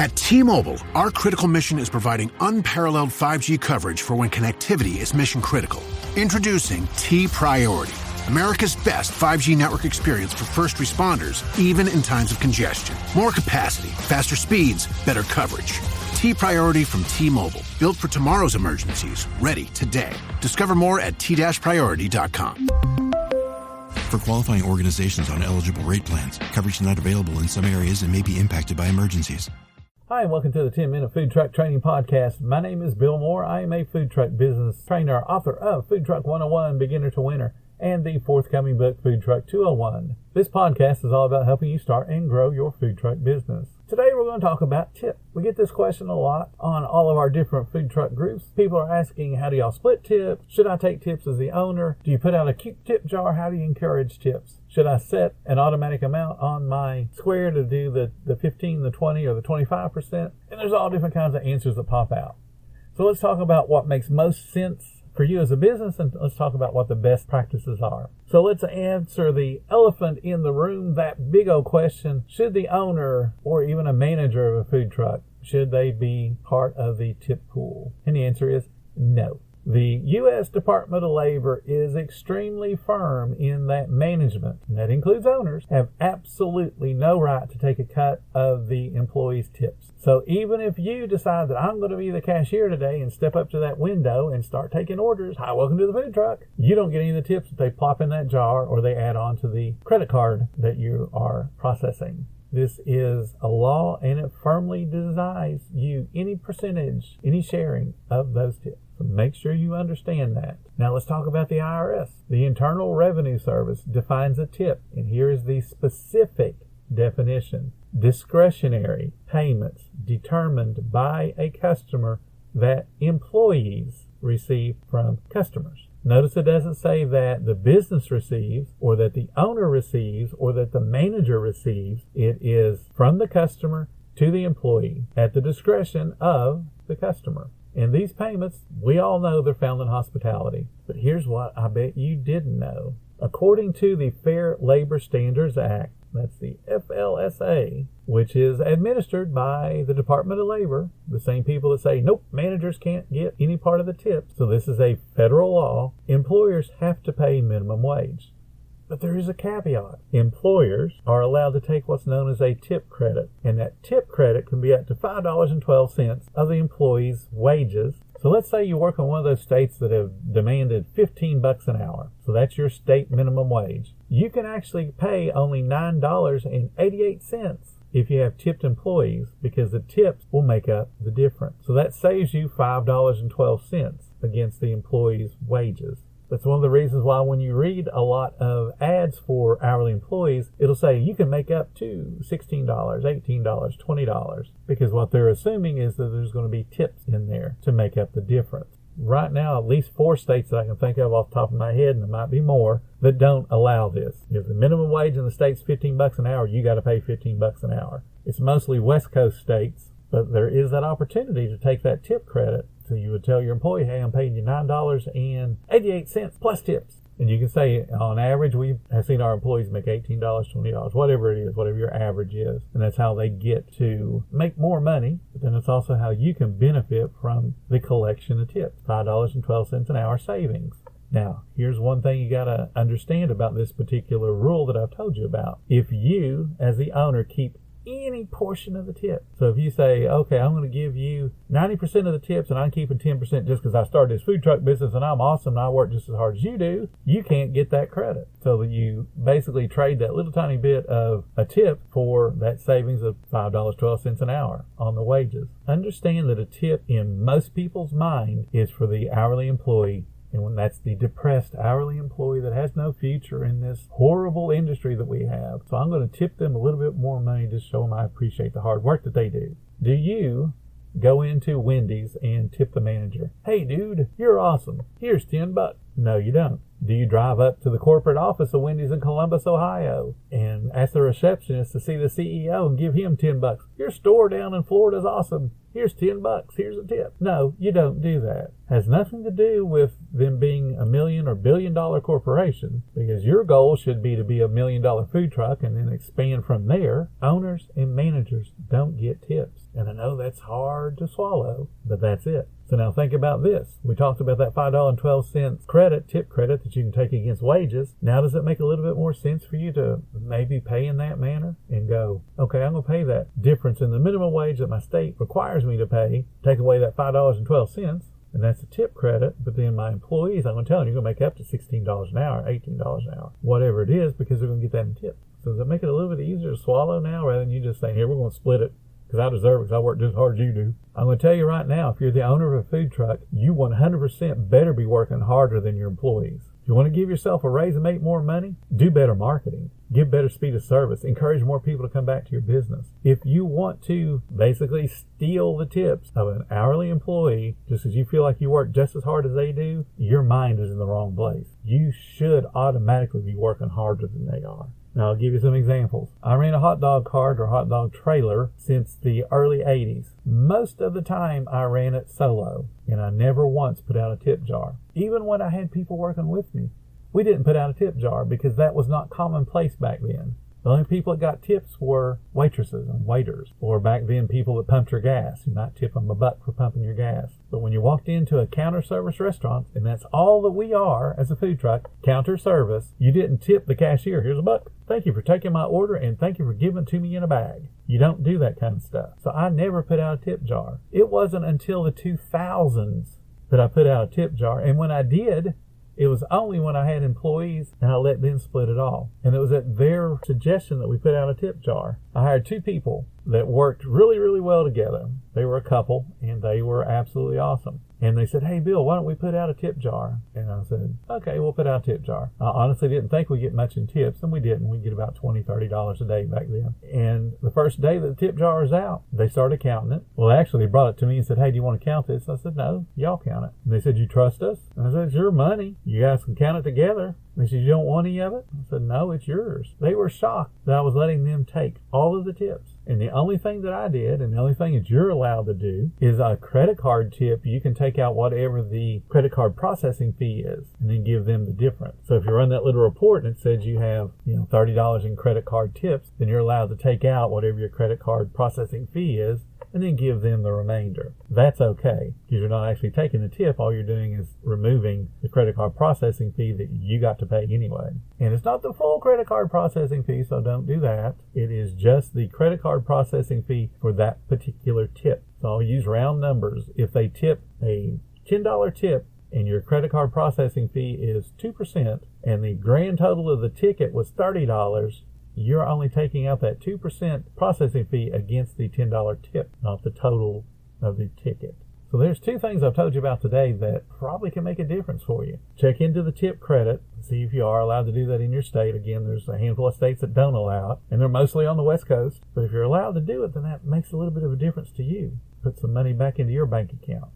At T-Mobile, our critical mission is providing unparalleled 5G coverage for when connectivity is mission critical. Introducing T-Priority, America's best 5G network experience for first responders, even in times of congestion. More capacity, faster speeds, better coverage. T-Priority from T-Mobile, built for tomorrow's emergencies, ready today. Discover more at t-priority.com. For qualifying organizations on eligible rate plans, coverage not available in some areas and may be impacted by emergencies. Hi, and welcome to the 10-Minute Food Truck Training Podcast. My name is Bill Moore. I am a food truck business trainer, author of Food Truck 101, Beginner to Winner, and the forthcoming book, Food Truck 201. This podcast is all about helping you start and grow your food truck business. Today we're going to talk about tip. We get this question a lot on all of our different food truck groups. People are asking, how do y'all split tips? Should I take tips as the owner? Do you put out a cute tip jar? How do you encourage tips? Should I set an automatic amount on my square to do the 15, the 20, or the 25%? And there's all different kinds of answers that pop out. So let's talk about what makes most sense for you as a business, and let's talk about what the best practices are. So let's answer the elephant in the room, that big old question: should the owner or even a manager of a food truck, should they be part of the tip pool? And the answer is no. The U.S. Department of Labor is extremely firm in that management, and that includes owners, have absolutely no right to take a cut of the employees' tips. So even if you decide that I'm going to be the cashier today and step up to that window and start taking orders, hi, welcome to the food truck, you don't get any of the tips that they plop in that jar or they add on to the credit card that you are processing. This is a law, and it firmly denies you any percentage, any sharing of those tips. So make sure you understand that. Now let's talk about the IRS. The Internal Revenue Service defines a tip, and here is the specific definition: discretionary payments determined by a customer that employees receive from customers. Notice it doesn't say that the business receives, or that the owner receives, or that the manager receives. It is from the customer to the employee at the discretion of the customer. And these payments, we all know they're found in hospitality. But here's what I bet you didn't know. According to the Fair Labor Standards Act, that's the FLSA, which is administered by the Department of Labor, the same people that say, nope, managers can't get any part of the tip. So this is a federal law. Employers have to pay minimum wage. But there is a caveat. Employers are allowed to take what's known as a tip credit, and that tip credit can be up to $5.12 of the employee's wages. So let's say you work in one of those states that have demanded $15 an hour. So that's your state minimum wage. You can actually pay only $9.88 if you have tipped employees, because the tips will make up the difference. So that saves you $5.12 against the employee's wages. That's one of the reasons why when you read a lot of ads for hourly employees, it'll say you can make up to $16, $18, $20, because what they're assuming is that there's going to be tips in there to make up the difference. Right now, at least 4 states that I can think of off the top of my head, and there might be more, that don't allow this. If the minimum wage in the state's $15 an hour, you got to pay $15 an hour. It's mostly West Coast states, but there is that opportunity to take that tip credit. So you would tell your employee, hey, I'm paying you $9.88 plus tips. And you can say, on average, we have seen our employees make $18, $20, whatever it is, whatever your average is. And that's how they get to make more money. But then it's also how you can benefit from the collection of tips, $5.12 an hour savings. Now, here's one thing you got to understand about this particular rule that I've told you about. If you, as the owner, keep any portion of the tip. So if you say, okay, I'm going to give you 90% of the tips and I'm keeping 10% just because I started this food truck business and I'm awesome and I work just as hard as you do, you can't get that credit. So that you basically trade that little tiny bit of a tip for that savings of $5.12 an hour on the wages. Understand that a tip in most people's mind is for the hourly employee. And when that's the depressed hourly employee that has no future in this horrible industry that we have. So I'm going to tip them a little bit more money to show them I appreciate the hard work that they do. Do you go into Wendy's and tip the manager? Hey, dude, you're awesome. Here's $10. No, you don't. Do you drive up to the corporate office of Wendy's in Columbus, Ohio, and ask the receptionist to see the CEO and give him $10? Your store down in Florida is awesome. Here's $10. Here's a tip. No, you don't do that. Has nothing to do with them being a million or billion-dollar corporation, because your goal should be to be a $1 million food truck and then expand from there. Owners and managers don't get tips. And I know that's hard to swallow, but that's it. So now think about this. We talked about that $5.12 credit, tip credit that you can take against wages. Now does it make a little bit more sense for you to maybe pay in that manner and go, okay, I'm going to pay that difference in the minimum wage that my state requires me to pay, take away that $5.12, and that's a tip credit, but then my employees, I'm going to tell them you're going to make up to $16 an hour, $18 an hour, whatever it is, because they're going to get that in tips. So does it make it a little bit easier to swallow now rather than you just saying, here, we're going to split it because I deserve it because I work just as hard as you do? I'm going to tell you right now, if you're the owner of a food truck, you 100% better be working harder than your employees. If you want to give yourself a raise and make more money, do better marketing. Give better speed of service. Encourage more people to come back to your business. If you want to basically steal the tips of an hourly employee just because you feel like you work just as hard as they do, your mind is in the wrong place. You should automatically be working harder than they are. Now, I'll give you some examples. I ran a hot dog cart or hot dog trailer since the early 80s. Most of the time, I ran it solo, and I never once put out a tip jar. Even when I had people working with me, we didn't put out a tip jar because that was not commonplace back then. The only people that got tips were waitresses and waiters, or back then people that pumped your gas. You might tip them $1 for pumping your gas. But when you walked into a counter service restaurant, and that's all that we are as a food truck, counter service, you didn't tip the cashier, here's $1. Thank you for taking my order and thank you for giving it to me in a bag. You don't do that kind of stuff. So I never put out a tip jar. It wasn't until the 2000s that I put out a tip jar, and when I did, it was only when I had employees and I let them split it all. And it was at their suggestion that we put out a tip jar. I hired 2 people that worked really, really well together. They were a couple and they were absolutely awesome. And they said, hey, Bill, why don't we put out a tip jar? And I said, okay, we'll put out a tip jar. I honestly didn't think we'd get much in tips, and we didn't. We'd get about $20, $30 a day back then. And the first day that the tip jar was out, they started counting it. Well, actually, they brought it to me and said, hey, do you want to count this? I said, no, y'all count it. And they said, you trust us? And I said, it's your money. You guys can count it together. They said, you don't want any of it? I said, no, it's yours. They were shocked that I was letting them take all of the tips. And the only thing that I did, and the only thing that you're allowed to do, is a credit card tip. You can take out whatever the credit card processing fee is and then give them the difference. So if you run that little report and it says you have, $30 in credit card tips, then you're allowed to take out whatever your credit card processing fee is and then give them the remainder. That's okay, because you're not actually taking the tip. All you're doing is removing the credit card processing fee that you got to pay anyway. And it's not the full credit card processing fee, so don't do that. It is just the credit card processing fee for that particular tip. So I'll use round numbers. If they tip a $10 tip and your credit card processing fee is 2%, and the grand total of the ticket was $30, you're only taking out that 2% processing fee against the $10 tip, not the total of the ticket. So there's 2 things I've told you about today that probably can make a difference for you. Check into the tip credit, see if you are allowed to do that in your state. Again, there's a handful of states that don't allow it, and they're mostly on the West Coast. But if you're allowed to do it, then that makes a little bit of a difference to you. Put some money back into your bank account.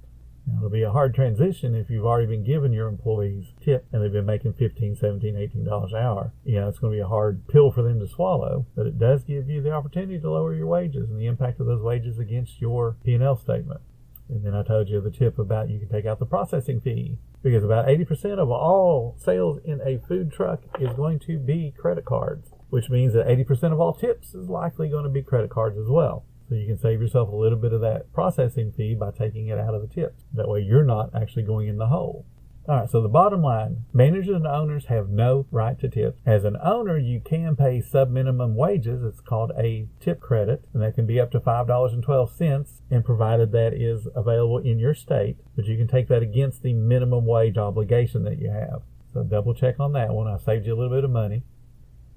Now, it'll be a hard transition if you've already been giving your employees tip and they've been making $15, $17, $18 an hour. It's going to be a hard pill for them to swallow, but it does give you the opportunity to lower your wages and the impact of those wages against your P&L statement. And then I told you the tip about you can take out the processing fee, because about 80% of all sales in a food truck is going to be credit cards, which means that 80% of all tips is likely going to be credit cards as well. So you can save yourself a little bit of that processing fee by taking it out of the tips. That way you're not actually going in the hole. All right, so the bottom line, managers and owners have no right to tips. As an owner, you can pay sub-minimum wages. It's called a tip credit, and that can be up to $5.12, and provided that is available in your state. But you can take that against the minimum wage obligation that you have. So double check on that one. I saved you a little bit of money.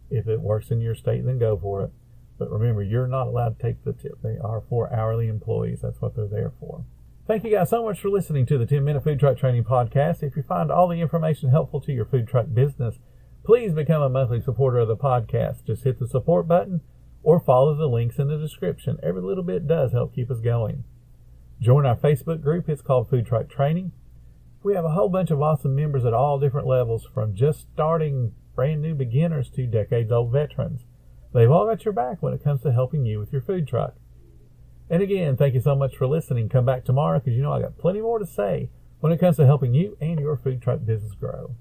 If it works in your state, then go for it. But remember, you're not allowed to take the tip. They are for hourly employees. That's what they're there for. Thank you guys so much for listening to the 10-Minute Food Truck Training Podcast. If you find all the information helpful to your food truck business, please become a monthly supporter of the podcast. Just hit the support button or follow the links in the description. Every little bit does help keep us going. Join our Facebook group. It's called Food Truck Training. We have a whole bunch of awesome members at all different levels, from just starting brand new beginners to decades-old veterans. They've all got your back when it comes to helping you with your food truck. And again, thank you so much for listening. Come back tomorrow, because I got plenty more to say when it comes to helping you and your food truck business grow.